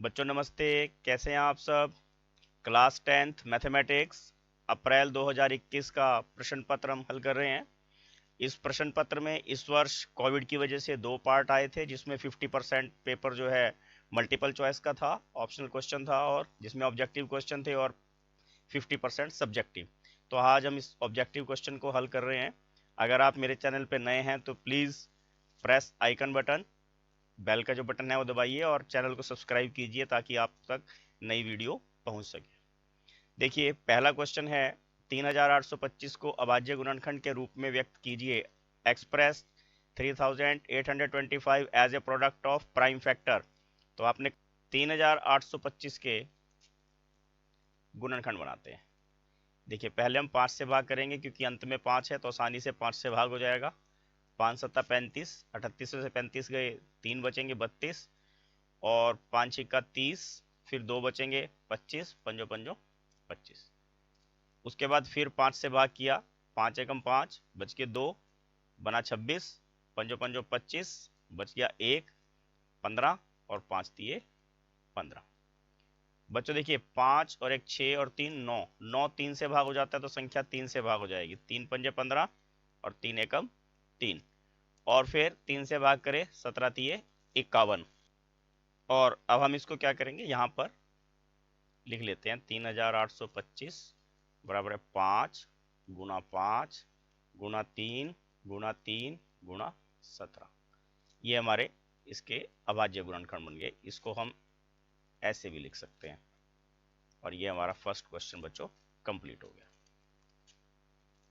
बच्चों नमस्ते, कैसे हैं आप सब। क्लास 10th मैथमेटिक्स अप्रैल 2021 का प्रश्न पत्र हम हल कर रहे हैं। इस प्रश्न पत्र में इस वर्ष कोविड की वजह से दो पार्ट आए थे, जिसमें 50% पेपर जो है मल्टीपल चॉइस का था, ऑप्शनल क्वेश्चन था, और जिसमें ऑब्जेक्टिव क्वेश्चन थे, और 50% सब्जेक्टिव। तो आज हम इस ऑब्जेक्टिव क्वेश्चन को हल कर रहे हैं। अगर आप मेरे चैनल पर नए हैं तो please press icon button, bell का जो बटन है वो दबाइए और चैनल को सब्सक्राइब कीजिए ताकि आप तक नई वीडियो पहुंच सके। देखिए, पहला क्वेश्चन है 3825 को अभाज्य गुणनखंड के रूप में व्यक्त कीजिए। Express 3825 as a product of prime factor. तो आपने 3825 के गुणनखंड बनाते हैं। देखिए, पहले हम 5 से भाग करेंगे क्योंकि अंत में 5 है तो आसानी से 5 से भाग हो जाएगा। 5 सत्ता 35, 38 से 35 गए, 3 बचेंगे 32, और 5 छिक्का 30, फिर 2 बचेंगे 25, पंजो पंजो 25। उसके बाद फिर 5 से भाग किया, 5 एकम 5, बच के 2, बना 26, पंजो पंजो 25, बच गया 1, 15, और 5 दिए 15। बच्चों देखिए, 5 और 1 6 और 3 9, 9 3 से भाग हो जाता है तो संख्या 3 से भाग हो जाएगी। 3 पंजे 15 और 3 एकम 3, और फिर 3 से भाग करें, 17 तिये 51। और अब हम इसको क्या करेंगे, यहाँ पर लिख लेते हैं। 3825 बराबर है 5 गुना 5 गुना 3 गुना 3 गुना 17। ये हमारे इसके अभाज्य गुणनखंड बन गए। इसको हम ऐसे भी लिख सकते हैं। और ये हमारा फर्स्ट क्वेश्चन बच्चों कंप्लीट हो गया।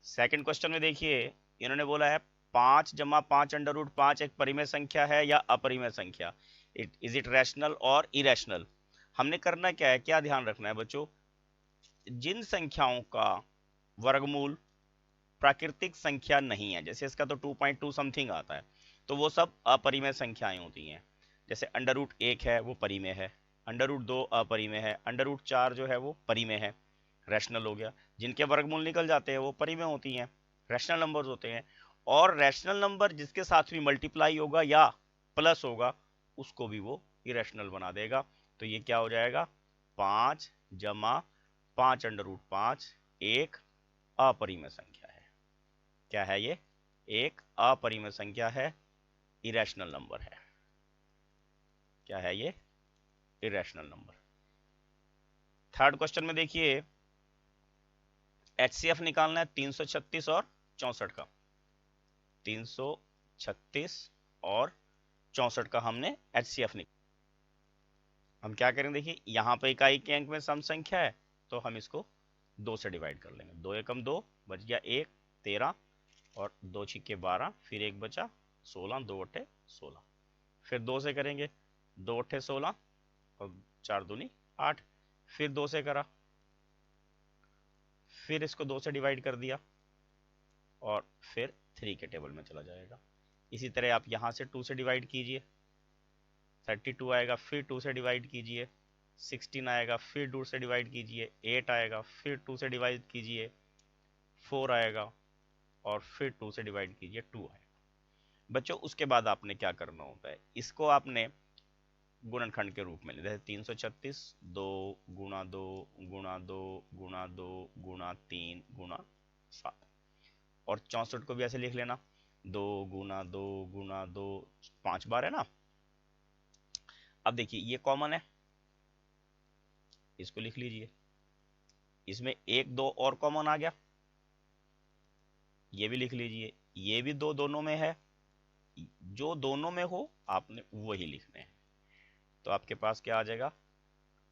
सेकंड क्वेश्चन में देखिए, इन्होंने बोला है 5 जमा 5 अंडर रूट 5 एक परिमेय संख्या है या अपरिमेय संख्या। इज इट रैशनल और इरेशनल। हमने करना क्या है, क्या ध्यान रखना है बच्चों, जिन संख्याओं का वर्गमूल प्राकृतिक संख्या नहीं है, जैसे इसका तो 2.2 समथिंग आता है, तो वो सब अपरिमेय संख्याएं होती हैं। जैसे अंडर रूट 1 है वो परिमेय है, अंडर रूट 2 अपरिमेय है, अंडर रूट 4 जो है वो परिमेय है, रैशनल हो गया। जिनके वर्गमूल निकल जाते हैं वो परिमेय होती हैं, रैशनल नंबर्स होते हैं। और रैशनल नंबर जिसके साथ भी मल्टीप्लाई होगा या प्लस होगा उसको भी वो इरेशनल बना देगा। तो ये क्या हो जाएगा, 5 जमा 5 अंडर रूट 5 एक अपरिमेय संख्या है। क्या है ये, एक अपरिमेय संख्या है, इरेशनल नंबर है। क्या है ये, इरेशनल नंबर। थर्ड क्वेश्चन में देखिए, एचसीएफ निकालना है 336 और 64 का। 336 और 64 का हमने एचसीएफ निकाला। हम क्या करेंगे, देखिए यहाँ पे इकाई के अंक में सम संख्या है तो हम इसको 2 से डिवाइड कर लेंगे। 2 एकम 2, बच गया 1, 13, और 2 छिक्के 12, फिर 1 बचा 16, 2 अट्ठे 16। फिर 2 से करेंगे, 2 अट्ठे 16 और 4 दूनी 8। फिर 2 से करा, फिर इसको 2 से डिवाइड कर दिया, और फिर 3 के टेबल में चला जाएगा। इसी तरह आप यहाँ से 2 से डिवाइड कीजिए, 32 आएगा, फिर 2 से डिवाइड कीजिए, 16 आएगा, फिर 2 से डिवाइड कीजिए, 8 आएगा, फिर 2 से डिवाइड कीजिए, 4 आएगा, और फिर 2 से डिवाइड कीजिए, 2 आएगा। बच्चों उसके बाद आपने क्या करना होता है, इसको आपने गुणनखंड के रूप में ले, जैसे 336 2 गुणा 2 गुणा 2 गुणा 2 गुणा 3 गुणा 7, और 64 को भी ऐसे लिख लेना, 2 गुणा 2 गुणा 2, 5 बार है ना। अब देखिए ये कॉमन है, इसको लिख लीजिए। इसमें 1 2 और कॉमन आ गया, ये भी लिख लीजिए। ये भी 2 दोनों में है, जो दोनों में हो आपने वही लिखने हैं। तो आपके पास क्या आ जाएगा,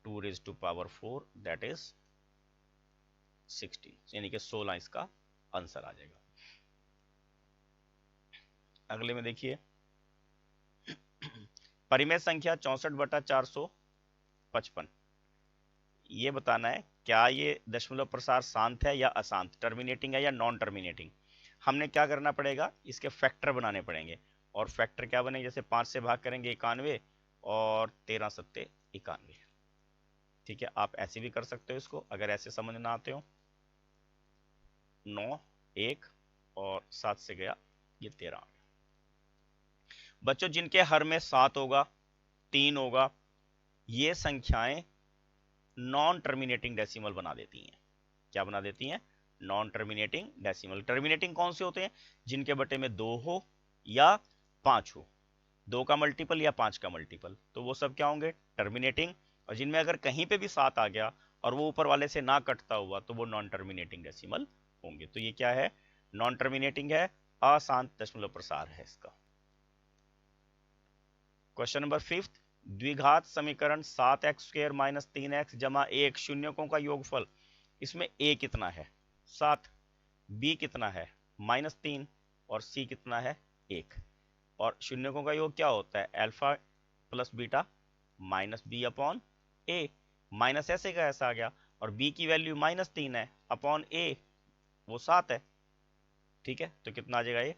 2 raise to power 4 that is 16, यानी कि 16 इसका आंसर आ जाएगा। अगले में देखिए, परिमेय संख्या 64/455। ये बताना है क्या ये दशमलव प्रसार शांत है या अशांत, टर्मिनेटिंग है या नॉन टर्मिनेटिंग। हमने क्या करना पड़ेगा, इसके फैक्टर बनाने पड़ेंगे। और फैक्टर क्या बनेंगे, जैसे 5 से भाग करेंगे 91, और 13 सत्ते 91। ठीक है, आप ऐसे भी कर सकते हो इसको, अगर ऐसे समझ ना आते हो। 9 1 और 7 से गया ये 13 आ गया। बच्चों जिनके हर में 7 होगा, 3 होगा, ये संख्याएं नॉन टर्मिनेटिंग डेसिमल बना देती हैं। क्या बना देती हैं? Non terminating decimal. टर्मिनेटिंग कौन से होते हैं? जिनके बटे में 2 हो या 5 हो, 2 का मल्टीपल या 5 का मल्टीपल, तो वो सब क्या होंगे? टर्मिनेटिंग। और जिनमें अगर कहीं पे भी 7 आ गया और वो ऊपर वाले से ना कटता हुआ तो वो नॉन टर्मिनेटिंग डेसिमल होंगे। तो ये क्या है? नॉन टर्मिनेटिंग है, अशांत दशमलव प्रसार है इसका। क्वेश्चन नंबर 5, द्विघात समीकरण 7x² माइनस 3x जमा 1 शून्यकों का योगफल। इसमें a कितना है? 7, b कितना है? -3 और c कितना है? 1। और शून्यकों का योग क्या होता है? Alpha plus beta minus b upon a. Minus ऐसे का ऐसा आ गया, और b की वैल्यू -3 है अपॉन a वो 7 है। ठीक है, तो कितना आ जाएगा ये?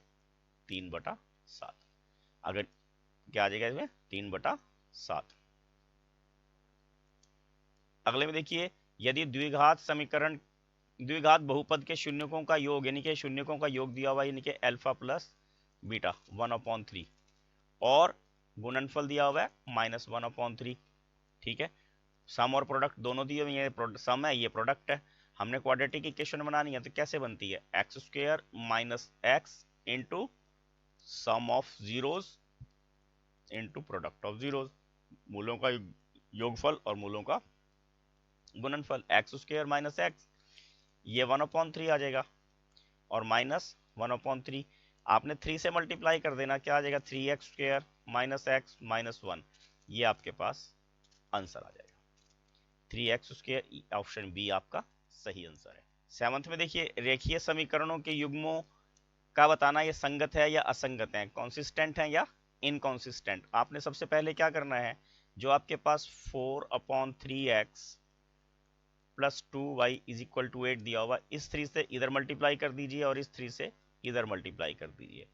3/7। अगर क्या आ जाएगा इसमें? 3/7। अगले में देखिए, यदि द्विघात समीकरण द्विघात बहुपद के शून्यकों का योग, यानी कि शून्यकों का योग दिया हुआ, यानी कि अल्फा प्लस बीटा 1/3, और गुणनफल दिया हुआ है -1/3। ठीक है, सम और प्रोडक्ट दोनों दिए हुए हैं। सम है, ये प्रोडक्ट है। हमने क्वाड्रेटिक इक्वेशन बनानी है तो कैसे बनती है? x² minus x into sum of zeros into product of zeros. मूलों का योगफल और मूलों का गुणनफल। x² माइनस एक्स, ये 1/3 आ जाएगा, और -1/3 आपने 3 से मल्टीप्लाई कर देना, क्या आ जाएगा? 3x² minus x minus 1। ये आपके पास आंसर आ जाएगा 3x²। ऑप्शन बी आपका सही आंसर है। 7th में देखिए, रेखीय समीकरणों के युग्मों का बताना, ये संगत है या असंगत है, कंसिस्टेंट है या इनकंसिस्टेंट। आपने सबसे पहले क्या करना है, जो आपके पास 4/3x plus 2y is equal to 8 दिया हुआ, इस 3 से इधर मल्टीप्लाई कर दीजिए और इस 3 से इधर मल्टीप्लाई कर दीजिए।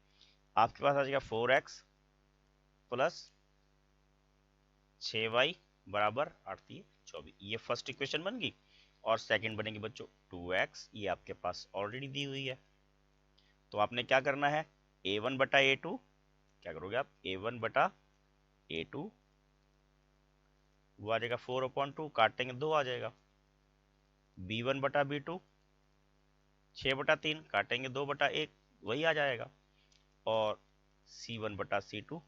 आपके पास आ जाएगा 4x प्लस 6y बराबर 8×3 = 24। ये फर्स्ट इक्वेशन बन गई। और सेकंड बनेगी बच्चों 2x, ये आपके पास ऑलरेडी दी हुई है। तो आपने क्या करना है? a1/a2, क्या करोगे आप? a1/a2 वो आ जाएगा 4/2, काटेंगे 2 आ जाएगा। b1/b2 6/3, काटेंगे 2/1 वही आ जाएगा। और c1/c2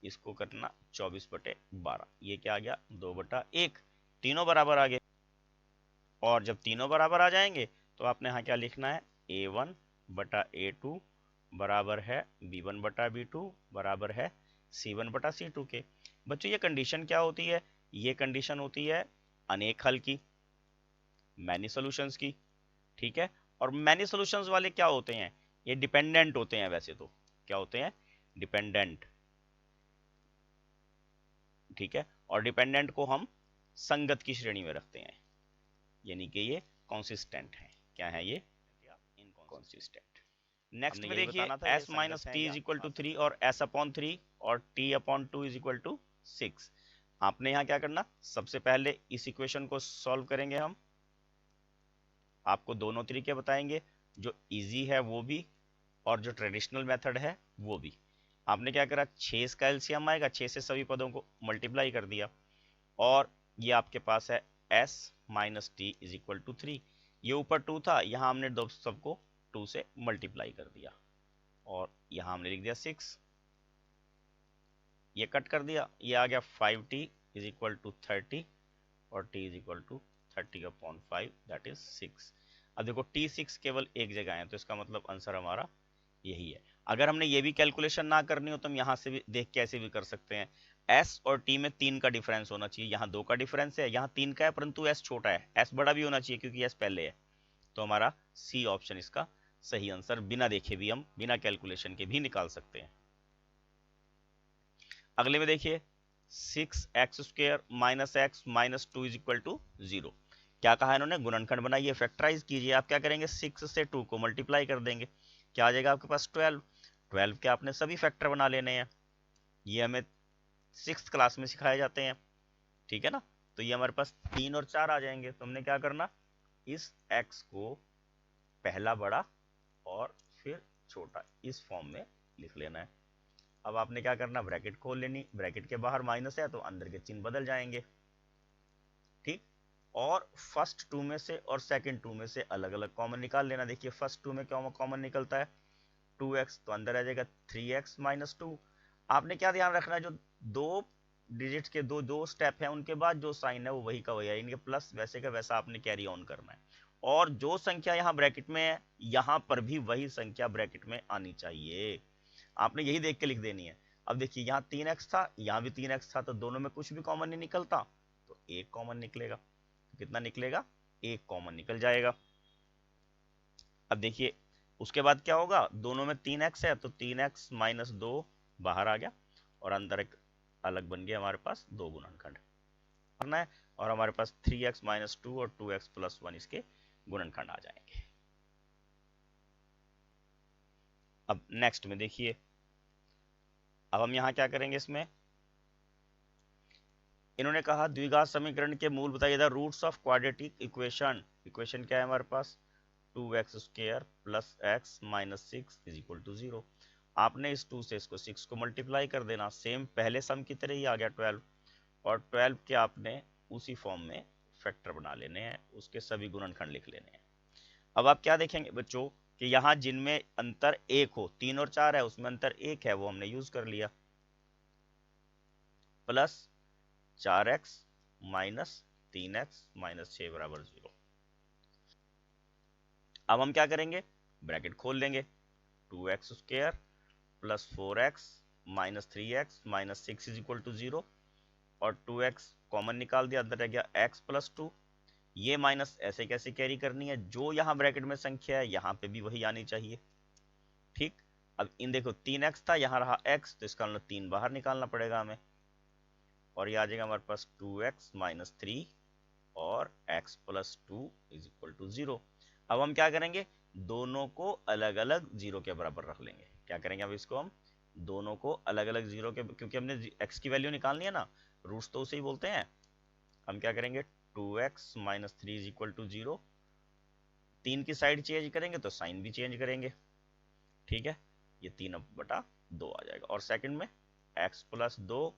इसको करना 24/12, ये क्या आ गया? 2/1। तीनों बराबर आ गए। और जब तीनों बराबर आ जाएंगे तो आपने यहाँ क्या लिखना है? a1/a2 बराबर है b1/b2 बराबर है c1/c2 के। बच्चों ये कंडीशन क्या होती है? ये कंडीशन होती है अनेक हल की, मैनी सॉल्यूशंस की। ठीक है, और मैनी सॉल्यूशंस वाले क्या होते हैं? ये डिपेंडेंट होते हैं। वैसे तो क्या होते हैं? डिपेंडेंट। ठीक है, और डिपेंडेंट को हम संगत की श्रेणी में रखते हैं, यानी कि ये कॉन्सिस्टेंट है। क्या है ये? इनकॉन्सिस्टेंट। नेक्स्ट में देखिए, s minus t is equal to 3 और s/3 और t/2 इज इक्वल टू 6। आपने यहाँ क्या करना? सबसे पहले इस इक्वेशन को सॉल्व करेंगे हम। आपको दोनों तरीके बताएंगे, जो इजी है वो भी और जो ट्रेडिशनल मेथड है वो भी। आपने क्या करा? 6 इसका एलसीएम आएगा, 6 से सभी पदों को मल्टीप्लाई कर दिया, और ये आपके पास है s minus t is equal to 3। ये ऊपर 2 था, यहाँ हमने दो सबको 2 से मल्टीप्लाई कर दिया, और यहाँ हमने लिख दिया 6। ये कट कर दिया, ये आ गया 5t इज इक्वल टू 30 और t is equal to 30/5 that is 6। अब देखो t6 केवल एक जगह है, तो इसका मतलब आंसर हमारा यही है। अगर हमने ये भी कैलकुलेशन ना करनी हो तो हम यहाँ से भी देख के ऐसे भी कर सकते हैं। s और t में 3 का डिफरेंस होना चाहिए, यहाँ 2 का डिफरेंस है, यहाँ 3 का है, परंतु s छोटा है, s बड़ा भी होना चाहिए क्योंकि s पहले है। तो हमारा सी ऑप्शन इसका सही आंसर, बिना देखे भी हम बिना कैलकुलेशन के भी निकाल सकते हैं। अगले में देखिए, 6x² minus x minus 2 is equal to 0। क्या कहा इन्होंने? गुणनखंड बनाइए, फैक्टराइज कीजिए। आप क्या करेंगे? 6 से 2 को मल्टीप्लाई कर देंगे, क्या आ जाएगा आपके पास? 12। 12 के आपने सभी फैक्टर बना लेने हैं, ये हमें 6th क्लास में सिखाए जाते हैं। ठीक है ना, तो ये हमारे पास 3 और 4 आ जाएंगे। तो हमने क्या करना? इस x को पहला बड़ा और फिर छोटा इस फॉर्म में लिख लेना है। अब आपने क्या करना? ब्रैकेट खोल लेनी, ब्रैकेट के बाहर माइनस है तो अंदर के चिन्ह बदल जाएंगे। ठीक। और फर्स्ट टू में से और सेकंड टू में से अलग अलग कॉमन निकाल लेना। देखिए फर्स्ट टू में क्या कॉमन निकलता है 2x, तो अंदर आ जाएगा 3x माइनस 2। आपने क्या ध्यान रखना है, जो दो डिजिट के दो दो स्टेप है उनके बाद जो साइन है वो वही का वही है, इनके प्लस वैसे का वैसा आपने कैरी ऑन करना है। और जो संख्या यहाँ ब्रैकेट में है यहाँ पर भी वही संख्या ब्रैकेट में आनी चाहिए, आपने यही देख के लिख देनी है। अब देखिए यहाँ 3x था, यहाँ भी 3x था, तो दोनों में कुछ भी कॉमन नहीं निकलता, तो एक कॉमन निकलेगा। तो कितना निकलेगा, एक कॉमन निकल जाएगा। अब देखिए उसके बाद क्या होगा, दोनों में 3x है तो 3x माइनस 2 बाहर आ गया और अंदर एक अलग बन गया हमारे पास दो गुणनखंड करना है, और हमारे पास 3x माइनस 2 और 2x प्लस 1 इसके गुणनखंड आ जाएंगे। अब नेक्स्ट में देखिए, अब हम यहाँ क्या करेंगे, इसमें इन्होंने कहा द्विघात समीकरण के मूल बताइए, the roots of quadratic equation. Equation क्या है हमारे पास, 2x square plus x minus 6 is equal to 0। आपने इस 2 से इसको 6 को मल्टीप्लाई कर देना, सेम पहले सम की तरह ही आ गया 12, और 12 के आपने उसी फॉर्म में फैक्टर बना लेने हैं, उसके सभी गुणनखंड लिख लेने हैं। अब आप क्या देखेंगे बच्चों कि यहाँ जिनमें अंतर 1 हो, 3 और 4 है उसमें अंतर 1 है, वो हमने यूज कर लिया, plus 4x minus 3x minus 6 बराबर 0। अब हम क्या करेंगे, ब्रैकेट खोल लेंगे, 2x square plus 4x minus 3x minus 6 is equal to 0, और 2x कॉमन निकाल दिया, अंदर रह गया x प्लस 2। ये माइनस ऐसे कैसे कैरी करनी है, जो यहाँ ब्रैकेट में संख्या है यहाँ पे भी वही आनी चाहिए, ठीक। अब इन देखो 3x था, यहाँ रहा x, तो इसका मतलब 3 बाहर निकालना पड़ेगा हमें, और ये आ जाएगा हमारे पास 2x माइनस 3 और x plus 2 is equal to 0। अब हम क्या करेंगे, दोनों को अलग अलग 0 के बराबर रख लेंगे। क्या करेंगे, अब इसको हम दोनों को अलग अलग 0 के, क्योंकि हमने x की वैल्यू निकालनी है ना, रूट्स तो उसे ही बोलते हैं। हम क्या करेंगे, 2x minus 3 is equal to 0, 3 की साइड चेंज करेंगे तो साइन भी चेंज करेंगे, ठीक है। ये 3/2 आ जाएगा, और सेकंड में x प्लस 2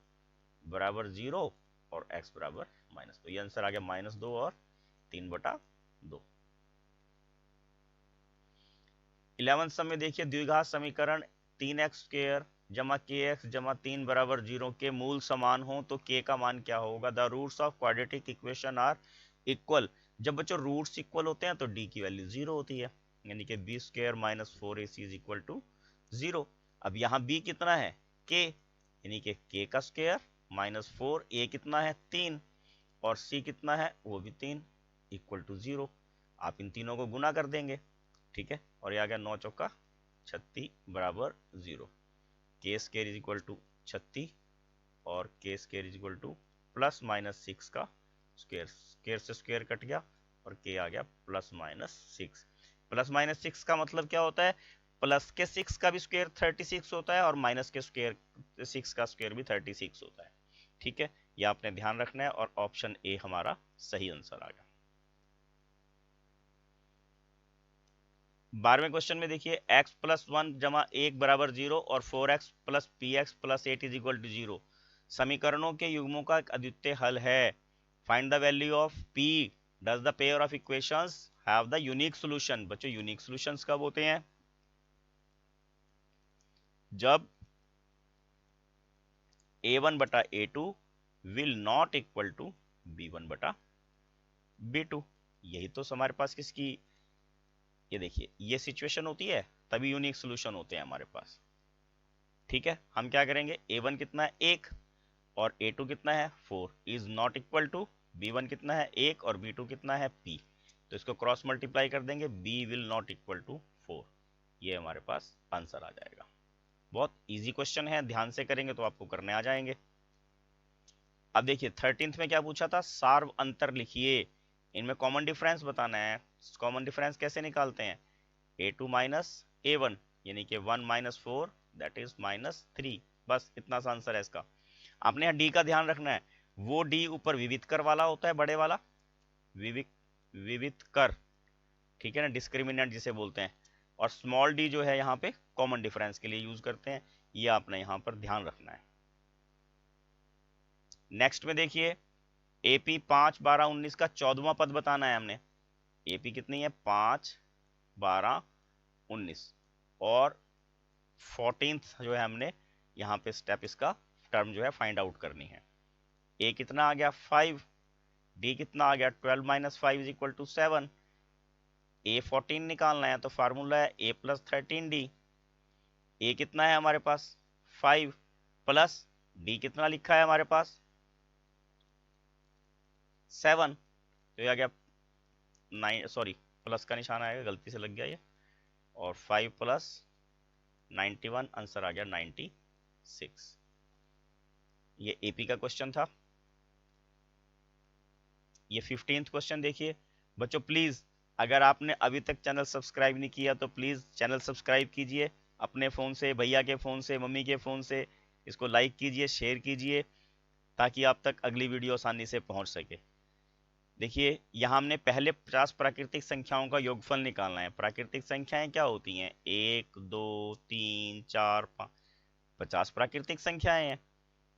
बराबर 0 और x बराबर माइनस 2, ये आंसर आ गया -2 और 3/2। 11 सम में देखिए, द्विघात समीकरण 3x स्क्वायर जमा kx जमा 3 बराबर 0 के मूल समान हो तो k का मान क्या होगा, the roots of quadratic equation are equal. जब बच्चों रूट्स इक्वल होते हैं तो d की वैल्यू 0 होती है, यानी कि b square minus 4ac is equal to 0। अब यहाँ b कितना है, k, यानी कि k का स्क्वायर माइनस 4, a कितना है 3, और c कितना है वो भी 3, इक्वल टू 0। आप इन तीनों को गुना कर देंगे, ठीक है, और ये आ गया 9 चौका 36 बराबर 0। के स्क्वायर इज इक्वल टू 36 और के square is equal two plus minus 6 का स्क्वायर, स्क्वायर से स्क्वायर कट गया और के आ गया प्लस माइनस 6। प्लस माइनस 6 का मतलब क्या होता है, प्लस के 6 का भी स्क्वायर 36 होता है और माइनस के स्क्वायर 6 का स्क्वायर भी 36 होता है, ठीक है। ये आपने ध्यान रखना है, और ऑप्शन ए हमारा सही आंसर आ गया। 12वें क्वेश्चन में देखिए, x प्लस 1 जमा 1 बराबर 0 और 4x plus px plus 8 is equal to 0 समीकरणों के युग्मों का एक अद्वितीय हल है। Find the value of p, does the pair of equations have the unique solution. बच्चों यूनिक सॉल्यूशंस कब होते हैं, जब a1 बटा a2 will not equal to b1 बटा b2। यही तो हमारे पास किसकी, ये देखिए ये सिचुएशन होती है, तभी यूनिक सॉल्यूशन होते हैं हमारे पास, ठीक है। हम क्या करेंगे, a1 कितना है 1 और a2 कितना है 4 is not equal to b1 कितना है 1 और b2 कितना है p, तो इसको क्रॉस मल्टीप्लाई कर देंगे, b will not equal to 4, ये हमारे पास आंसर आ जाएगा। बहुत इजी क्वेश्चन है, ध्यान से करेंगे तो आपको करने आ जाएंगे। अब देखिए 13th में क्या पूछा था, सार्व अंतर लिखिए, इनमें कॉमन डिफरेंस बताना है। कॉमन डिफरेंस कैसे निकालते हैं, a2 माइनस a1 यानी कि 1 माइनस 4 दैट इज माइनस 3, बस इतना सा आंसर है इसका। आपने यहाँ डी का ध्यान रखना है, वो डी ऊपर विविध कर वाला होता है, बड़े वाला विविध कर, ठीक है ना, डिस्क्रिमिनेंट जिसे बोलते हैं, और स्मॉल डी जो है यहाँ पे कॉमन डिफरेंस के लिए यूज करते हैं, ये आपने यहाँ पर ध्यान रखना है। नेक्स्ट में देखिए एपी 5 12 19 का 14वां पद बताना है हमने। एपी कितनी है? 5 12 19 और 14th जो है हमने यहाँ पे स्टेप इसका टर्म जो है फाइंड आउट करनी है। ए कितना आ गया? 5। डी कितना आ गया? 12 माइनस 5 इज इक्वल टू 7। ए 14 निकालना है तो फार्मूला है ए प्लस 13 डी। ए कितना है हमारे पास? 5 प्लस डी कितना लिखा है हमारे पास? 7। तो ये आ गया 9, सॉरी प्लस का निशान आएगा, गलती से लग गया ये। और 5 प्लस 91, आंसर आ गया 96। ये एपी का क्वेश्चन था। ये 15th क्वेश्चन देखिए बच्चों। प्लीज अगर आपने अभी तक चैनल सब्सक्राइब नहीं किया तो प्लीज चैनल सब्सक्राइब कीजिए। अपने फोन से, भैया के फोन से, मम्मी के फोन से इसको लाइक कीजिए, शेयर कीजिए, ताकि आप तक अगली वीडियो आसानी से पहुंच सके। देखिए यहाँ हमने पहले 50 प्राकृतिक संख्याओं का योगफल निकालना है। प्राकृतिक संख्याएं क्या होती हैं? 1 2 3 4 5, 50 प्राकृतिक संख्याएं हैं।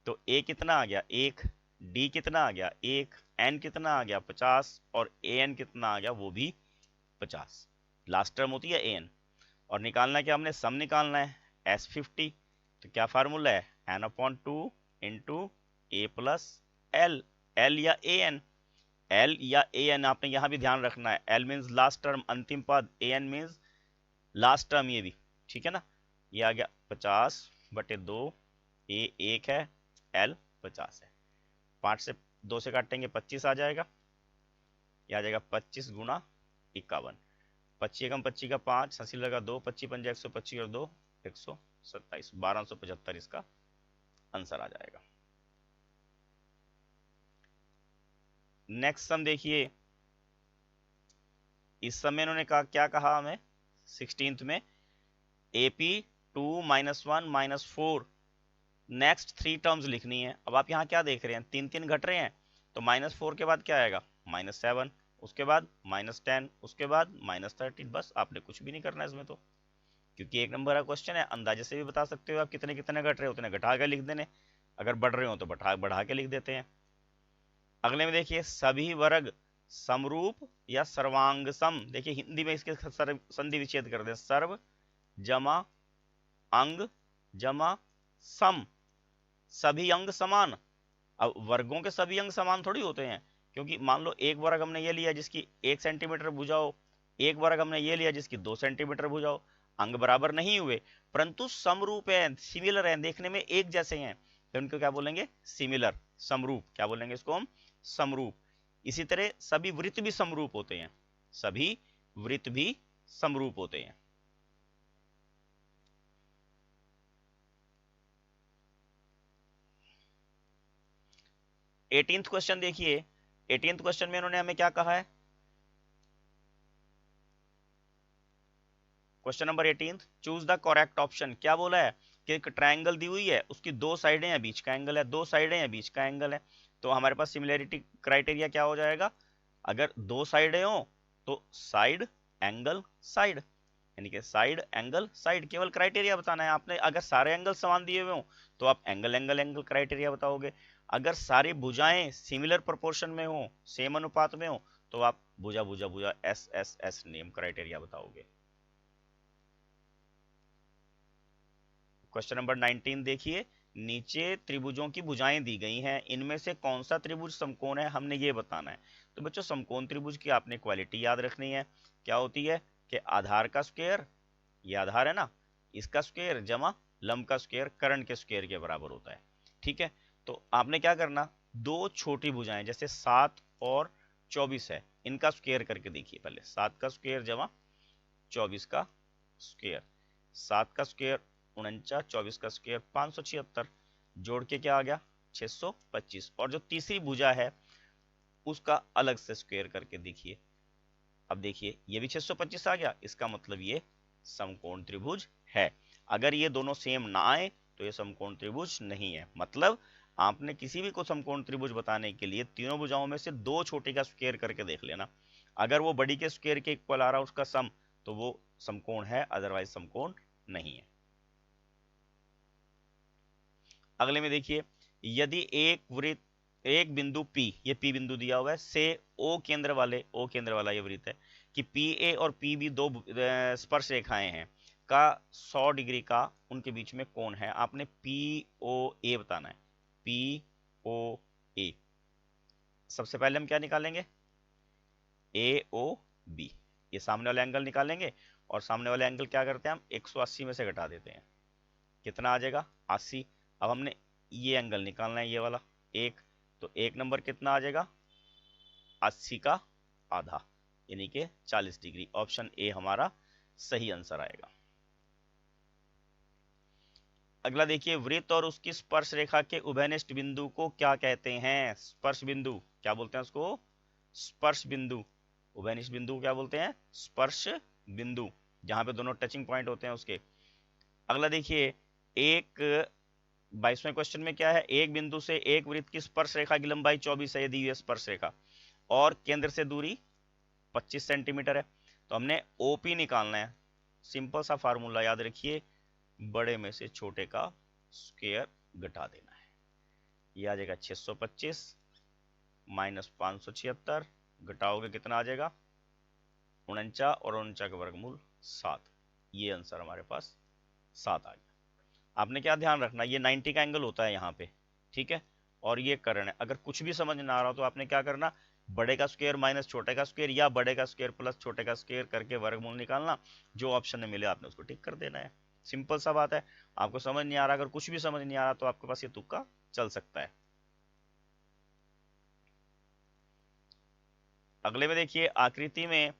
तो ए कितना आ गया? 1। डी कितना आ गया? 1। एन कितना आ गया? 50। और ए एन कितना आ गया? वो भी 50। लास्ट टर्म होती है ए एन। और निकालना क्या हमने? सम निकालना है S50। तो क्या फार्मूला है? n/2 इंटू ए प्लस एल। एल या ए एन, एल या ए एन आपने यहां भी ध्यान रखना है। एल मीन्स लास्ट टर्म, अंतिम पद, A N means last term, ये भी ठीक है ना। ये आ गया 50/2। ए 1 है, एल 50 है। 5 से 2 से काटेंगे 25 आ जाएगा। ये आ जाएगा 25 गुना 51। 25 एकम 25 का 5, हंसी लगा 2, 25 पंजा 125 और 2 127, 1275 इसका आंसर आ जाएगा। नेक्स्ट सम देखिए। इस सम में इन्होंने कहा, क्या कहा हमें 16th में? AP 2 - 1 - 4 नेक्स्ट 3 टर्म्स लिखनी है। अब आप यहाँ क्या देख रहे हैं? 3 घट रहे हैं, तो -4 के बाद क्या आएगा? -7, उसके बाद -10, उसके बाद -13। बस आपने कुछ भी नहीं करना है इसमें तो, क्योंकि 1 नंबर का क्वेश्चन है। अंदाजे से भी बता सकते हो आप कितने कितने घट रहे हो, उतने घटा के लिख देने। अगर बढ़ रहे हो तो बढ़ा के लिख देते हैं। अगले में देखिए, सभी वर्ग समरूप या सर्वांग सम। देखिए हिंदी में इसके संधि विच्छेद कर दें। सर्व जमा अंग जमा सम, सभी अंग समान। अब वर्गों के सभी अंग समान थोड़ी होते हैं, क्योंकि मान लो एक वर्ग हमने ये लिया जिसकी 1 सेंटीमीटर भुजा हो, एक वर्ग हमने ये लिया जिसकी 2 सेंटीमीटर भुजा हो। अंग बराबर नहीं हुए, परंतु समरूप है, सिमिलर है, देखने में एक जैसे हैं, तो उनको क्या बोलेंगे? सिमिलर, समरूप। क्या बोलेंगे इसको हम? समरूप। इसी तरह सभी वृत्त भी समरूप होते हैं, सभी वृत्त भी समरूप होते हैं। एटीन्थ क्वेश्चन देखिए। 18th क्वेश्चन में इन्होंने हमें क्या कहा है? Question number 18, choose the correct option. क्या बोला है कि एक ट्रायंगल दी हुई है, उसकी 2 साइडें हैं, बीच का एंगल है, 2 साइडें हैं, बीच का एंगल है। तो हमारे पास सिमिलैरिटी क्राइटेरिया क्या हो जाएगा? अगर 2 साइडें हो तो साइड एंगल साइड, यानी कि साइड एंगल साइड। केवल क्राइटेरिया बताना है आपने। अगर सारे एंगल समान दिए हुए हो तो आप एंगल एंगल एंगल क्राइटेरिया बताओगे। अगर सारी भुजाएं सिमिलर प्रोपोर्शन में हो, सेम अनुपात में हो, तो आप भुजा भुजा भुजा S S S name criteria बताओगे। क्वेश्चन नंबर 19 देखिए। नीचे त्रिभुजों की भुजाएं दी गई हैं, इनमें से कौन सा त्रिभुज समकोण है, हमने ये बताना है। तो बच्चों समकोण त्रिभुज की आपने क्वालिटी याद रखनी है। क्या होती है कि आधार का स्क्वायर, ये आधार है ना, इसका स्क्वायर जमा लंब का स्क्वायर कर्ण के स्क्वायर के बराबर होता है। ठीक है, तो आपने क्या करना, 2 छोटी भुजाएं जैसे 7 और 24 है, इनका स्क्वायर करके देखिए पहले। 7 का स्क्वायर जमा 24 का स्क्वायर, 7 का स्क्वायर 49, 24 का स्क्वायर 576, जोड़ के क्या आ गया? 625। और जो तीसरी भुजा है उसका अलग से स्क्वायर करके देखिए। अब देखिए ये भी 625 आ गया, इसका मतलब ये समकोण त्रिभुज है। अगर ये दोनों सेम ना आए तो ये समकोण त्रिभुज नहीं है। मतलब आपने किसी भी को समकोण त्रिभुज बताने के लिए तीनों भुजाओं में से 2 छोटे का स्क्वायर करके देख लेना। अगर वो बड़ी के स्क्वायर के इक्वल आ रहा है उसका सम, तो वो समकोण है, अदरवाइज समकोण नहीं है। अगले में देखिए, यदि एक वृत्त एक बिंदु P, ये P बिंदु दिया हुआ है, से O केंद्र वाला ये वृत्त है कि PA और PB दो स्पर्श रेखाएं हैं का 100 डिग्री का उनके बीच में कोण है। आपने POA बताना है, POA। सबसे पहले हम क्या निकालेंगे, AOB, ये सामने वाला एंगल निकालेंगे, और सामने वाले एंगल क्या करते हैं हम 180 में से घटा देते हैं, कितना आ जाएगा 80। अब हमने ये एंगल निकालना है, ये वाला एक, तो एक नंबर कितना आ जाएगा 80 का आधा, यानी कि 40 डिग्री। ऑप्शन ए हमारा सही आंसर आएगा। अगला देखिए, वृत्त और उसकी स्पर्श रेखा के उभयनिष्ठ बिंदु को क्या कहते हैं? स्पर्श बिंदु क्या बोलते हैं उसको? स्पर्श बिंदु। उभयनिष्ठ बिंदु को क्या बोलते हैं? स्पर्श बिंदु, जहां पे दोनों टचिंग पॉइंट होते हैं उसके। अगला देखिए, एक 22वें क्वेश्चन में क्या है, एक बिंदु से एक वृत्त की स्पर्श रेखा की लंबाई 24 है, ये दी हुई है स्पर्श रेखा, और केंद्र से दूरी 25 सेंटीमीटर है। तो हमने ओपी निकालना है। सिंपल सा फार्मूला याद रखिए, बड़े में से छोटे का स्क्वायर घटा देना है। ये आ जाएगा 625 माइनस 576, घटाओगे कितना आ जाएगा 49, और 49 का वर्गमूल 7। ये आंसर हमारे पास 7 आ गया। आपने क्या ध्यान रखना, ये 90 का एंगल होता है यहाँ पे, ठीक है, और ये कर्ण है। अगर कुछ भी समझ ना आ रहा हो तो आपने क्या करना, बड़े का स्क्वायर माइनस छोटे का स्क्वायर, या बड़े का स्क्वायर प्लस छोटे का स्क्वायर करके वर्गमूल निकालना, जो ऑप्शन में मिले आपने उसको टिक कर देना है। सिंपल सा बात है। आपको समझ नहीं आ रहा, अगर कुछ भी समझ नहीं आ रहा तो आपके पास ये तुक्का चल सकता है। अगले में देखिए, आकृति में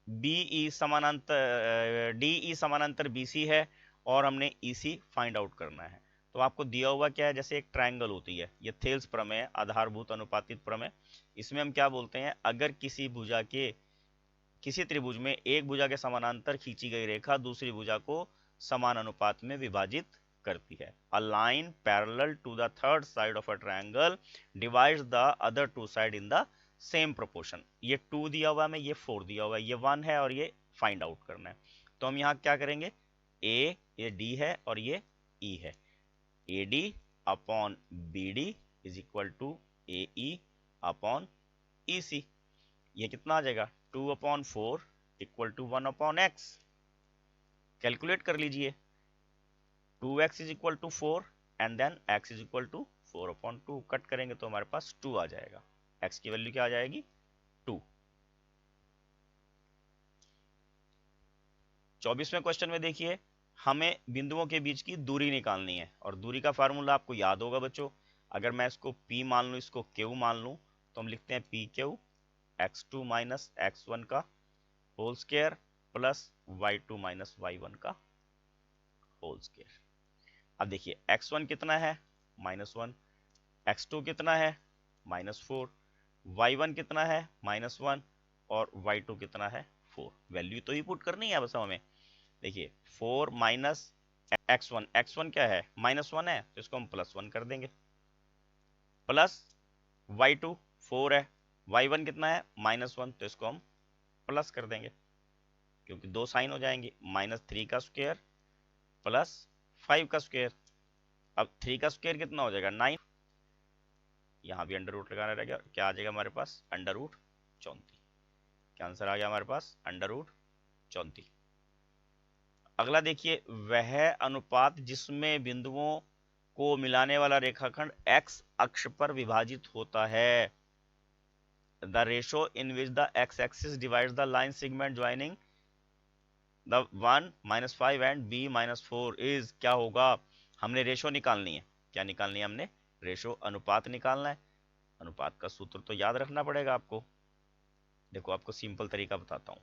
BE समानांतर DE समानांतर BC है, और हमने EC फाइंड आउट करना है। तो आपको दिया हुआ क्या है, जैसे एक ट्रायंगल होती है, ये थेल्स प्रमेय, आधारभूत अनुपातित प्रमेय। इसमें हम क्या बोलते हैं, अगर किसी त्रिभुज में एक भुजा के समानांतर खींची गई रेखा दूसरी भुजा को समान अनुपात में विभाजित करती है। A line parallel to the third side of a triangle divides the other two side in the same proportion. ये 2 दिया हुआ है, ये 4 दिया हुआ है, ये 1 है, और ये फाइंड आउट करना है। तो हम यहाँ क्या करेंगे, ये D है और ये E है, AD upon BD is equal to AE upon EC। ये कितना आ जाएगा 2/4 इक्वल टू 1/x। कैलकुलेट कर लीजिए, 2x is equal to 4 and then x is equal to 4/2। Cut करेंगे तो हमारे पास 2 आ जाएगा, x की वैल्यू क्या आ जाएगी 2। 24वें क्वेश्चन में देखिए, हमें बिंदुओं के बीच की दूरी निकालनी है, और दूरी का फार्मूला आपको याद होगा बच्चों। अगर मैं इसको P मान लूं, इसको Q मान लूं, तो हम लिखते हैं PQ x2 माइनस x1 का whole square plus y2 minus y1 का होल स्क्वायर। अब देखिए, x1 कितना है -1, x2 कितना है -4, y1 कितना है -1, और y2 कितना है 4। वैल्यू तो ही पुट करनी है बस हमें। देखिए 4 माइनस x1 क्या है -1 है, तो इसको हम +1 कर देंगे, प्लस y2 4 है, y1 कितना है -1, तो इसको हम प्लस कर देंगे, क्योंकि दो साइन हो जाएंगे, -3 का स्क्वायर प्लस 5 का स्क्वायर। अब 3 का स्क्वायर कितना हो जाएगा 9, यहाँ भी अंडर रूट लगाना रहेगा, क्या आ जाएगा हमारे पास √34। क्या आंसर आ गया हमारे पास √34। अगला देखिए, वह अनुपात जिसमें बिंदुओं को मिलाने वाला रेखाखंड x अक्ष पर विभाजित होता है। The ratio in which the x axis divides the line segment joining the 1 -5 and b -4 is, क्या होगा? हमने रेशो निकालनी है। क्या निकालनी है हमने? रेशो, अनुपात निकालना है। अनुपात का सूत्र तो याद रखना पड़ेगा आपको। देखो आपको सिंपल तरीका बताता हूं,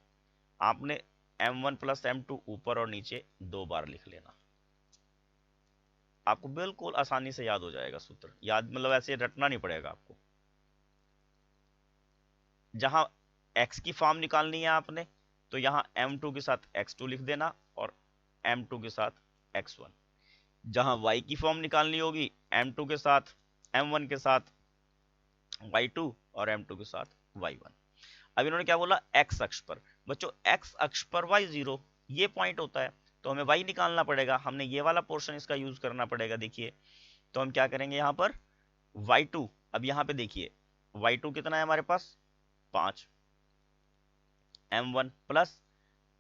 आपने m1 प्लस m2 ऊपर और नीचे 2 बार लिख लेना, आपको बिल्कुल आसानी से याद हो जाएगा सूत्र। याद मतलब ऐसे रटना नहीं पड़ेगा आपको। जहां x की फॉर्म निकालनी है आपने, तो यहां m2 के साथ x2 लिख देना, और m2 के साथ x1। जहां y की फॉर्म निकालनी होगी, m2 के साथ m1 के साथ y2, और m2 के साथ y1। अब इन्होंने क्या बोला, x अक्ष पर। बच्चों x अक्ष पर y0 ये पॉइंट होता है, तो हमें y निकालना पड़ेगा। हमने ये वाला पोर्शन इसका यूज करना पड़ेगा। देखिए, तो हम क्या करेंगे, यहाँ पर y2 अब यहाँ पे देखिए y2 कितना है हमारे पास 5, m1 प्लस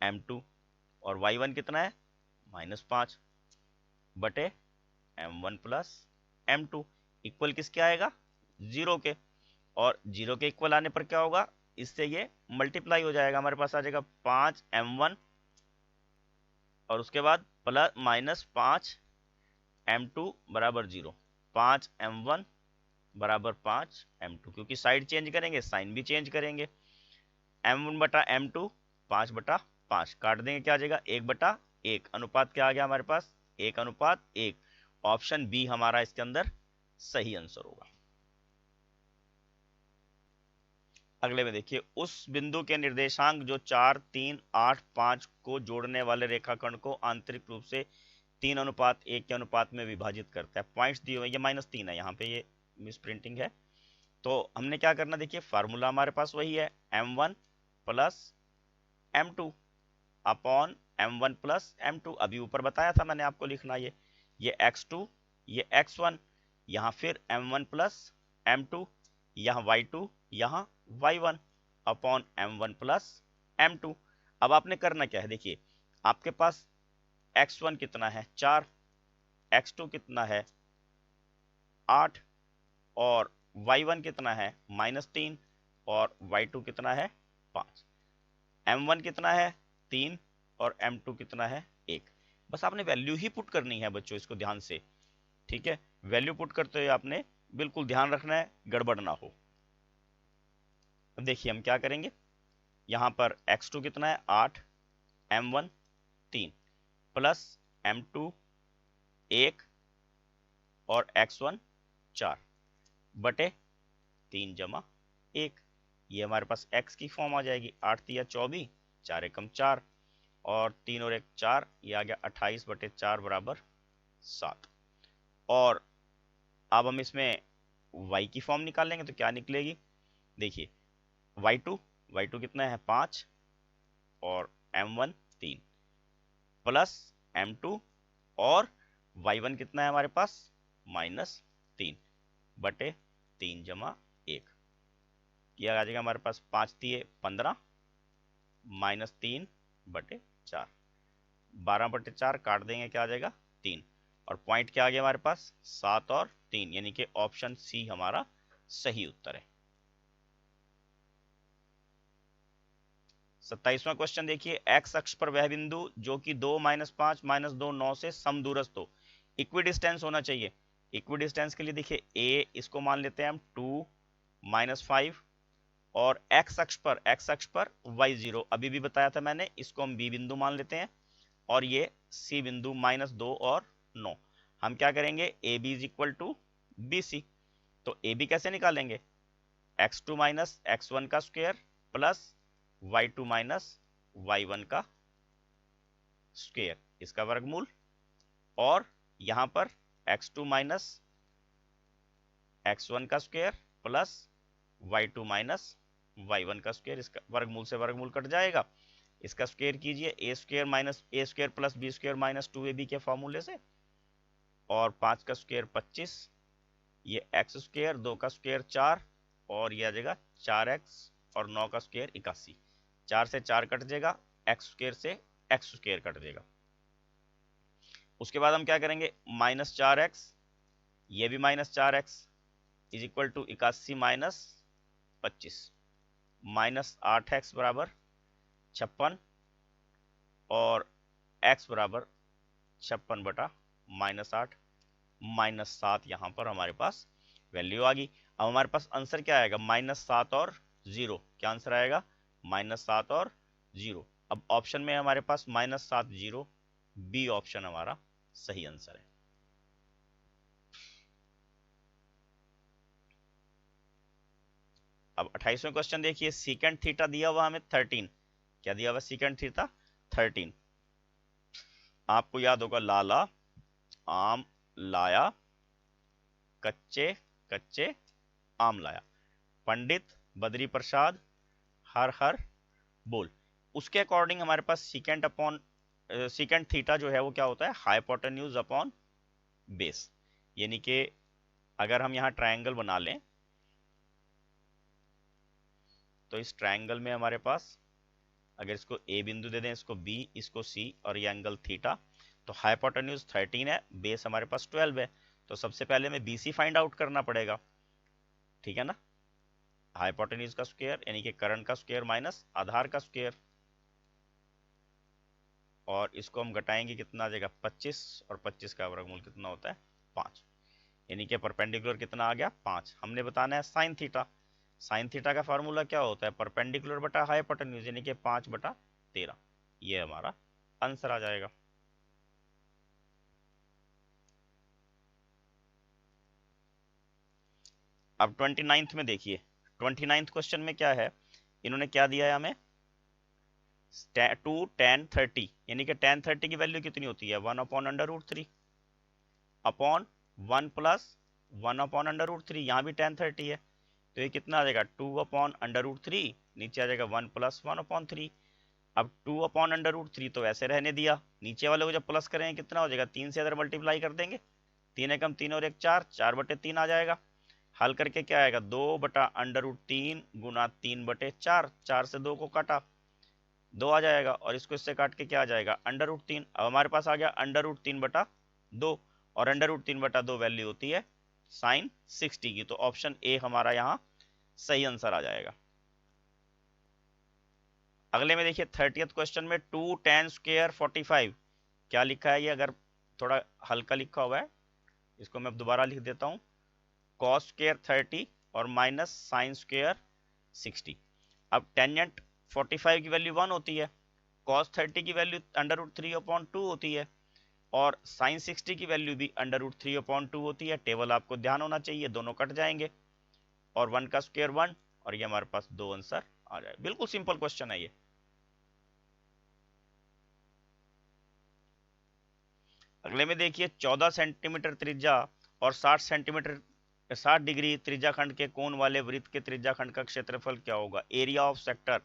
m2, और y1 कितना है -5 बटे m1 प्लस m2 इक्वल किसके आएगा 0 के। और 0 के इक्वल आने पर क्या होगा, इससे ये मल्टीप्लाई हो जाएगा, हमारे पास आ जाएगा 5m1 और उसके बाद प्लस -5m2 बराबर 0। 5m1 बराबर 5m2, क्योंकि साइड चेंज करेंगे साइन भी चेंज करेंगे। m1 बटा m2 5/5 काट देंगे, क्या आ जाएगा 1/1। अनुपात क्या आ गया हमारे पास 1:1। ऑप्शन बी हमारा इसके अंदर सही आंसर होगा। अगले में देखिए, उस बिंदु के निर्देशांक जो 4, 3, 8, 5 को जोड़ने वाले रेखाखंड को आंतरिक रूप से 3:1 के अनुपात में विभाजित करता है। पॉइंट्स दिए हुए, ये -3 है, यहाँ पे ये मिस प्रिंटिंग है। तो हमने क्या करना, देखिए फार्मूला हमारे पास वही है, m1 plus m2 upon m1 plus m2। अभी ऊपर बताया था मैंने आपको लिखना, ये x2 ये x1, यहाँ फिर m1 प्लस m2, यहाँ y2 यहाँ y1 upon m1 plus m2। अब आपने करना क्या है, देखिए आपके पास x1 कितना है 4, x2 कितना है 8, और y1 कितना है -3, और y2 कितना है 5। m1 कितना है 3 और m2 कितना है 1। बस आपने वैल्यू ही पुट करनी है बच्चों, इसको ध्यान से, ठीक है। वैल्यू पुट करते हुए आपने बिल्कुल ध्यान रखना है, गड़बड़ ना हो। अब देखिए हम क्या करेंगे, यहाँ पर x2 कितना है 8, m1 3 प्लस m2 1 और x1 4 बटे 3 जमा 1। ये हमारे पास x की फॉर्म आ जाएगी, 8 तिया 24, 4 एकम 4 और 3 और 1 4, ये आ गया 28 बटे 4 बराबर 7। और अब हम इसमें y की फॉर्म निकालेंगे तो क्या निकलेगी, देखिए y2 कितना है 5 और m1 3 प्लस m2 और y1 कितना है हमारे पास -3 बटे 3 जमा 1। यह आ जाएगा हमारे पास 5 तिये 15 -3 बटे 4, 12 बटे 4 काट देंगे, क्या आ जाएगा 3, और पॉइंट क्या आ गया हमारे पास 7 और 3, यानी कि ऑप्शन सी हमारा सही उत्तर है। 27वां क्वेश्चन देखिए, एक्स अक्ष पर वह बिंदु जो कि 2, -5, -2, 9 से समदूरस्थ हो, इक्विडिस्टेंस होना चाहिए। इक्विडिस्टेंस के लिए देखिए ए इसको मान लेते हैं हम 2, -5, और एक्स अक्ष पर y0 अभी भी बताया था मैंने, इसको हम बी बिंदु मान लेते हैं, और ये सी बिंदु -2 और 9। हम क्या करेंगे, A B is equal to B C. तो ए बी कैसे निकालेंगे, x2 माइनस x1 का square plus y2 minus y1 का स्क्वायर, इसका वर्गमूल, और यहां पर x2 माइनस x1 का square plus y2 minus y1 का स्क्वायर, इसका वर्गमूल से वर्गमूल कट जाएगा, इसका स्क्वायर कीजिए a square minus a square plus b square minus 2ab के फॉर्मूले से, और 5 का स्क्वायर 25, ये एक्स स्क्वायर 2 का स्क्वायर 4, और ये आ जाएगा 4x और 9 का स्क्वायर 81, 4 से 4 कट जाएगा, एक्स स्क्वायर से एक्स स्क्वायर कट जाएगा। उसके बाद हम क्या करेंगे, -4x, ये भी -4x is equal to 81 minus 25, -8x बराबर 56, और x बराबर 56 बटा -8, -7 यहाँ पर हमारे पास वैल्यू आ गई। अब हमारे पास आंसर क्या आएगा, -7 और 0, क्या आंसर आएगा -7 और 0। अब ऑप्शन में हमारे पास -7 0, बी ऑप्शन हमारा सही आंसर है। अब 28वां क्वेश्चन देखिए, सीकेंट थीटा दिया हुआ हमें 13, क्या दिया हुआ सीकेंट थीटा 13। आपको याद होगा, लाला आम लाया, कच्चे कच्चे आम लाया, पंडित बद्री प्रसाद हर हर बोल। उसके अकॉर्डिंग हमारे पास सीकेंट थीटा जो है वो क्या होता है, हाइपोटेन्यूज अपॉन बेस। यानी कि अगर हम यहाँ ट्रायंगल बना लें तो इस ट्रायंगल में हमारे पास अगर इसको ए बिंदु दे दें, इसको बी, इसको सी, और ये एंगल थीटा, तो हाइपोटेन्यूज 13 है, बेस हमारे पास 12 है। तो सबसे पहले हमें बीसी फाइंड आउट करना पड़ेगा, ठीक है ना। हाइपोटेन्यूज का स्क्वायर यानी कि कर्ण का स्क्वायर माइनस आधार का स्क्वायर, और इसको हम घटाएंगे, कितना आ जाएगा 25, और 25 का वर्गमूल कितना होता है 5, यानी कि परपेंडिकुलर कितना आ गया 5। हमने बताना है साइन थीटा। साइन थीटा का फार्मूला क्या होता है, परपेंडिकुलर बटा हाइपोटेन्यूज यानी कि 5/13। ये हमारा आंसर आ जाएगा। अब 29th में देखिए, 29th क्वेश्चन में क्या है, इन्होंने क्या दिया है हमें, 2 tan 30, यानी कि tan 30 की वैल्यू कितनी होती है 1/√3 अपॉन 1 प्लस 1/√3। यहाँ भी tan 30 है, तो ये कितना आ जाएगा 2/√3, नीचे आ जाएगा 1 प्लस 1/3। अब 2/√3 तो ऐसे रहने दिया, नीचे वाले को जब प्लस करेंगे कितना हो जाएगा, 3 से अगर मल्टीप्लाई कर देंगे, 3 एकम 3 और 1 4, 4/3 आ जाएगा। हल करके क्या आएगा, 2/√3 गुना 3/4, 4 से 2 को काटा, 2 आ जाएगा, और इसको इससे काट के क्या आ जाएगा √3। अब हमारे पास आ गया √3/2, और √3/2 वैल्यू होती है साइन 60 की। तो ऑप्शन ए हमारा यहाँ सही आंसर आ जाएगा। अगले में देखिए 30th क्वेश्चन में 2 tan स्क्वायर 45, क्या लिखा है ये, अगर थोड़ा हल्का लिखा हुआ है, इसको मैं दोबारा लिख देता हूँ, cos स्क्वायर 30 और माइनस साइन स्क्वायर 60। अब टेंजेंट 45 की वैल्यू 1 होती है, cos 30 की वैल्यू √3/2 होती है, और sin 60 की वैल्यू भी √3/2 होती है। टेबल आपको ध्यान होना चाहिए, दोनों कट जाएंगे, और 1 का स्क्वायर 1, और ये हमारे पास 2 आंसर आ जाए। बिल्कुल सिंपल क्वेश्चन है ये। अगले में देखिए 14 सेंटीमीटर त्रिज्या और 60 डिग्री त्रिज्याखंड के कोण वाले वृत्त के त्रिज्याखंड का क्षेत्रफल क्या होगा। Area of sector,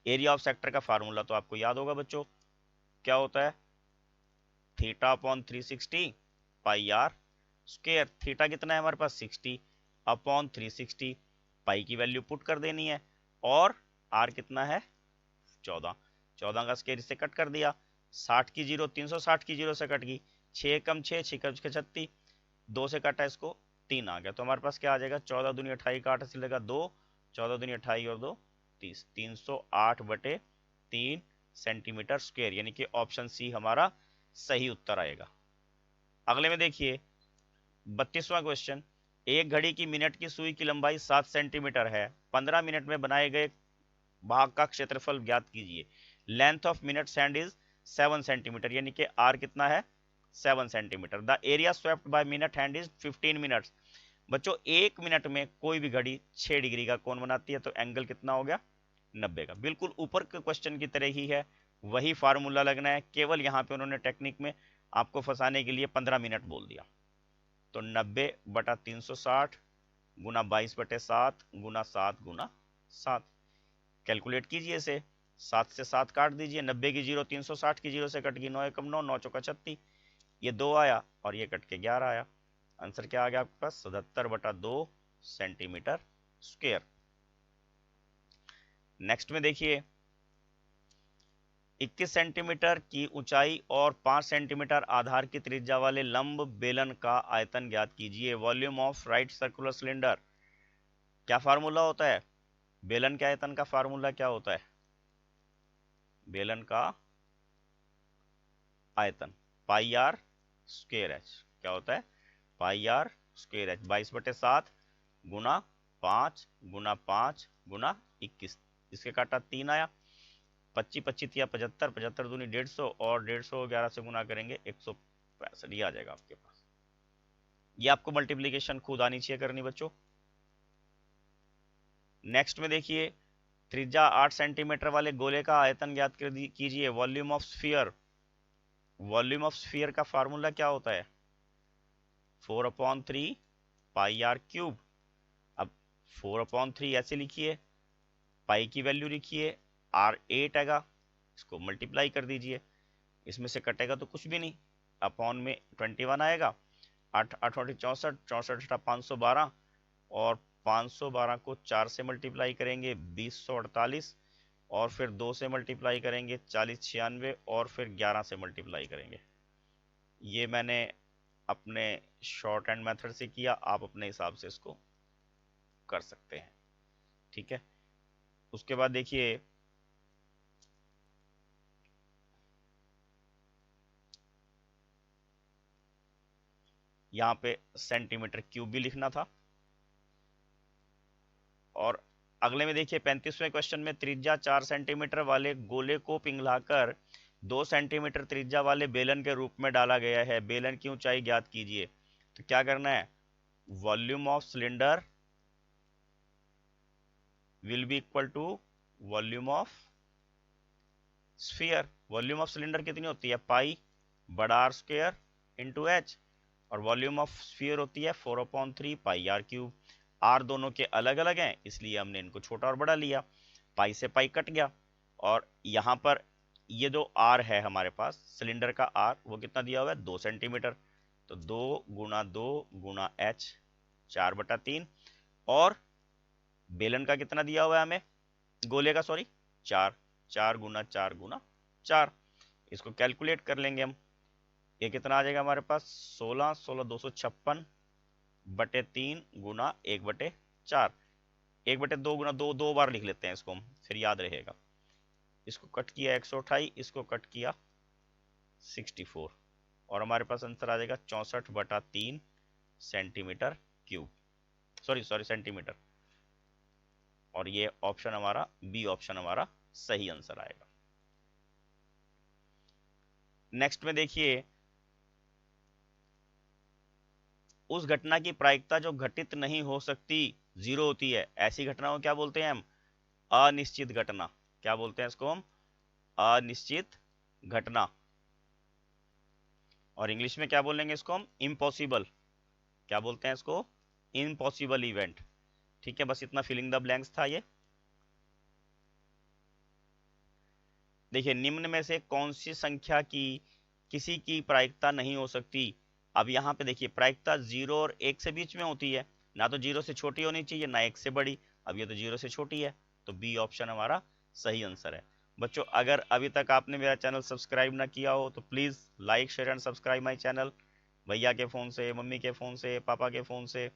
area of sector का फार्मूला तो आपको याद होगा बच्चों, क्या होता है θ/360 पाई आर स्क्वायर। थीटा कितना है हमारे पास 60/360, पाई की वैल्यू पुट कर देनी है, और आर कितना है 14, 14 का स्क्वायर इससे कट कर दिया, 60 की जीरो 360 की जीरो से कट गई, 6 कम 6, 6 कम 36, 2 से काटा इसको 3 आ गया। तो हमारे पास क्या आ जाएगा 14 दूनी 28 का 8 से लेगा 2, 14 दूनी 28 और 2 30, 308/3 सेंटीमीटर स्क्वायर, यानी कि ऑप्शन सी हमारा सही उत्तर आएगा। अगले में देखिए 32वां क्वेश्चन, एक घड़ी की मिनट की सुई की लंबाई 7 सेंटीमीटर है, 15 मिनट में बनाए गए भाग का क्षेत्रफल ज्ञात कीजिए। Length of minute hand is 7 centimetre, यानी कि आर कितना है 7 centimetre. The area swept by minute hand is 15 minutes. बच्चों 1 मिनट में कोई भी घड़ी 6 डिग्री का कोण बनाती है, तो एंगल कितना हो गया 90 का। बिल्कुल ऊपर के क्वेश्चन की तरह ही है, वही फार्मूला लगना है, केवल यहाँ पे उन्होंने टेक्निक में आपको फंसाने के लिए 15 मिनट बोल दिया। तो 90/360 गुना 22/7 गुना 7 गुना 7, कैलकुलेट कीजिए इसे, 7 से 7 काट दीजिए, 90 की जीरो 360 की जीरो से कट गई, 9 एकम 9, 9 चौका 36, ये 2 आया, और ये कट के 11 आया। आंसर क्या आ गया आपके पास 77/2 सेंटीमीटर स्क्वायर। नेक्स्ट में देखिए 21 सेंटीमीटर की ऊंचाई और 5 सेंटीमीटर आधार की त्रिज्या वाले लंब बेलन का आयतन ज्ञात कीजिए। Volume of right circular cylinder, क्या फार्मूला होता है बेलन के आयतन का, फार्मूला क्या होता है बेलन का आयतन, पाई आर स्क्वायर एच। क्या होता है पाई आर स्क्वायर एच, 22/7 गुना 5 गुना 5 गुना 21, इसके काटा 3 आया, 25 25 या 75, 75 दूनी 150, और 150 11 से गुना करेंगे 165, ये आ जाएगा आपके पास। ये आपको मल्टीप्लीकेशन खुद आनी चाहिए करनी बच्चों। नेक्स्ट में देखिए त्रिज्या 8 सेंटीमीटर वाले गोले का आयतन ज्ञात कीजिए। Volume of sphere, volume of sphere का फार्मूला क्या होता है 4/3 पाई आर क्यूब। अब 4/3 ऐसे लिखिए, पाई की वैल्यू लिखिए, आर 8 आएगा, इसको मल्टीप्लाई कर दीजिए, इसमें से कटेगा तो कुछ भी नहीं, अपॉन में 21 आएगा, 8 8 64, 64 512, और 512 को 4 से मल्टीप्लाई करेंगे 2048, और फिर 2 से मल्टीप्लाई करेंगे 4096, और फिर 11 से मल्टीप्लाई करेंगे। ये मैंने अपने शॉर्ट हैंड मेथड से किया, आप अपने हिसाब से इसको कर सकते हैं। ठीक है, उसके बाद देखिए यहाँ पे सेंटीमीटर क्यूब भी लिखना था। और अगले में देखिए 35वें क्वेश्चन में त्रिज्या 4 सेंटीमीटर वाले गोले को पिघलाकर 2 सेंटीमीटर त्रिज्या वाले बेलन के रूप में डाला गया है, बेलन की ऊंचाई ज्ञात कीजिए। तो क्या करना है, volume of cylinder will be equal to volume of sphere. Volume of cylinder कितनी होती है, पाई बड़ा आर स्क्वायर इंटू एच, और वॉल्यूम ऑफ स्फीयर होती है 4/3 पाई आर क्यूब। आर दोनों के अलग अलग हैं, इसलिए हमने इनको छोटा और बड़ा लिया, पाई से पाई कट गया। और यहाँ पर ये जो आर है हमारे पास सिलेंडर का आर, वो कितना दिया हुआ है, 2 सेंटीमीटर। तो 2 गुना एच 4/3, और बेलन का कितना दिया हुआ है हमें, गोले का सॉरी, 4, 4 गुना 4, इसको कैलकुलेट कर लेंगे हम। ये कितना आ जाएगा हमारे पास, 16 256 बटे 3 गुना 1/4, 1/2 गुना 2, 2 बार लिख लेते हैं इसको हम, फिर याद रहेगा। इसको कट किया 128, इसको कट किया 64, और हमारे पास आंसर आ जाएगा 64/3 सेंटीमीटर क्यूब, सॉरी सेंटीमीटर। और ये ऑप्शन हमारा बी ऑप्शन हमारा सही आंसर आएगा। नेक्स्ट में देखिए, उस घटना की प्रायिकता जो घटित नहीं हो सकती 0 होती है, ऐसी घटना को क्या बोलते हैं हम, अनिश्चित घटना। क्या बोलते हैं इसको हम, अनिश्चित घटना। और इंग्लिश में क्या बोलेंगे इसको हम, इम्पॉसिबल। क्या बोलते हैं इसको, इम्पॉसिबल इवेंट। ठीक है, बस इतना फिलिंग द ब्लैंक्स था ये। देखिए, निम्न में से कौन सी संख्या की किसी की प्रायिकता नहीं हो सकती। अब यहाँ पे देखिए, प्रायिकता 0 और 1 से बीच में होती है, ना तो 0 से छोटी होनी चाहिए ना 1 से बड़ी। अब ये तो 0 से छोटी है, तो बी ऑप्शन हमारा सही आंसर है। बच्चों, अगर अभी तक आपने मेरा चैनल सब्सक्राइब ना किया हो तो please like share and subscribe my channel. भैया के फ़ोन से, मम्मी के फ़ोन से, पापा के फ़ोन से,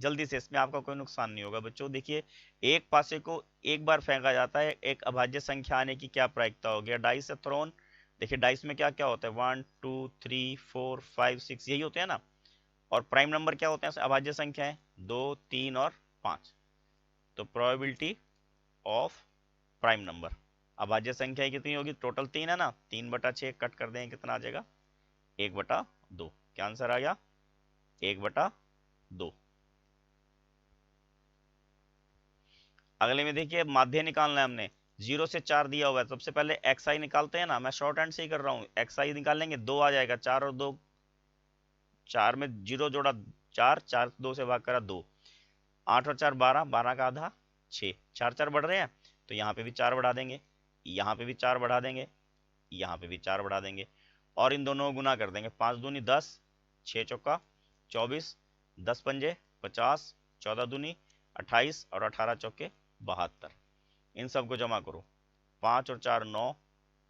जल्दी से, इसमें आपका कोई नुकसान नहीं होगा। बच्चों देखिए, एक पासे को एक बार फेंका जाता है, एक अभाज्य संख्या आने की क्या प्रायिकता हो गया, डाइस है थ्रोन। देखिए डाइस में क्या क्या होता है, 1 2 3 4 5 6, यही होते हैं ना। और प्राइम नंबर क्या होते हैं, अभाज्य संख्या है 2 3 और 5। तो प्रोबेबिलिटी ऑफ प्राइम नंबर, अभाज्य संख्या कितनी होगी, टोटल 3 है ना, 3/6 कट कर देंगे, कितना आ जाएगा, 1/2। क्या आंसर आ गया, 1/2। अगले में देखिए, माध्य निकालना है हमने, 0 से 4 दिया हुआ है, सबसे पहले एक्स आई निकालते हैं ना, मैं शॉर्ट हैंड से ही कर रहा हूँ। एक्स आई निकालेंगे, 2 आ जाएगा, 4 और 2, 4 में 0 जोड़ा 4, 4 2 से भाग करा 2, 8 और 4 12, 12 का आधा 6, 4 4 बढ़ रहे हैं, तो यहाँ पे भी 4 बढ़ा देंगे, यहाँ पे भी 4 बढ़ा देंगे, यहाँ पे भी 4 बढ़ा देंगे, और इन दोनों को गुना कर देंगे, 5 दूनी 10, 6 चौका 24, 10 पंजे 50, 14 दूनी 28, और 18 चौके 72। इन सबको जमा करो, 5 और 4 9,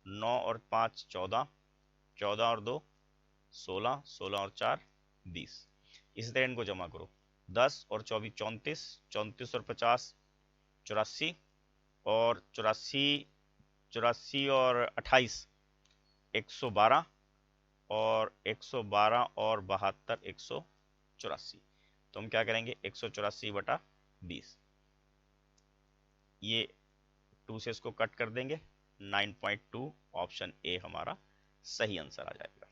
9 और 5 14, 14 और 2 16, 16 और 4 20। इसी तरह इनको जमा करो, 10 और 24 34, 34 और 50 84, और 84 और 28 112, और 112 और 72 184। तो हम क्या करेंगे, 184/20, ये 2 से इसको कट कर देंगे, 9.2, ऑप्शन ए हमारा सही आंसर आ जाएगा।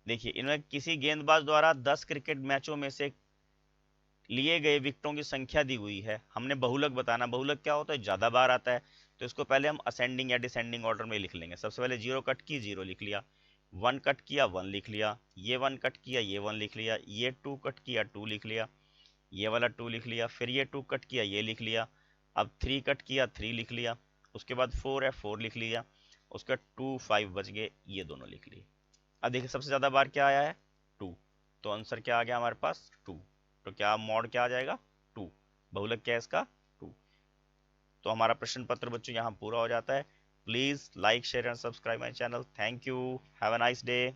देखिए, इनमें किसी गेंदबाज द्वारा 10 क्रिकेट मैचों में से लिए गए विकेटों की संख्या दी हुई है, हमने बहुलक बताना। बहुलक क्या होता है, ज्यादा बार आता है, तो इसको पहले हम असेंडिंग या डिसेंडिंग ऑर्डर में लिख लेंगे। सबसे पहले 0 कट की, 0 लिख लिया, 1 कट किया 1 लिख लिया, ये 1 कट किया, ये 1 लिख लिया, ये 2 कट किया 2 लिख लिया, ये वाला 2 लिख लिया, फिर ये 2 कट किया, ये लिख लिया, अब 3 कट किया 3 लिख लिया, उसके बाद 4 है 4 लिख लिया, उसके 2 5 बच गए, ये दोनों लिख लिए। अब देखिए सबसे ज्यादा बार क्या आया है, 2, तो आंसर क्या आ गया हमारे पास 2। तो क्या मॉड क्या आ जाएगा 2, बहुलक क्या है इसका 2। तो हमारा प्रश्न पत्र बच्चों यहाँ पूरा हो जाता है। Please like share and subscribe my channel. Thank you, have a nice day.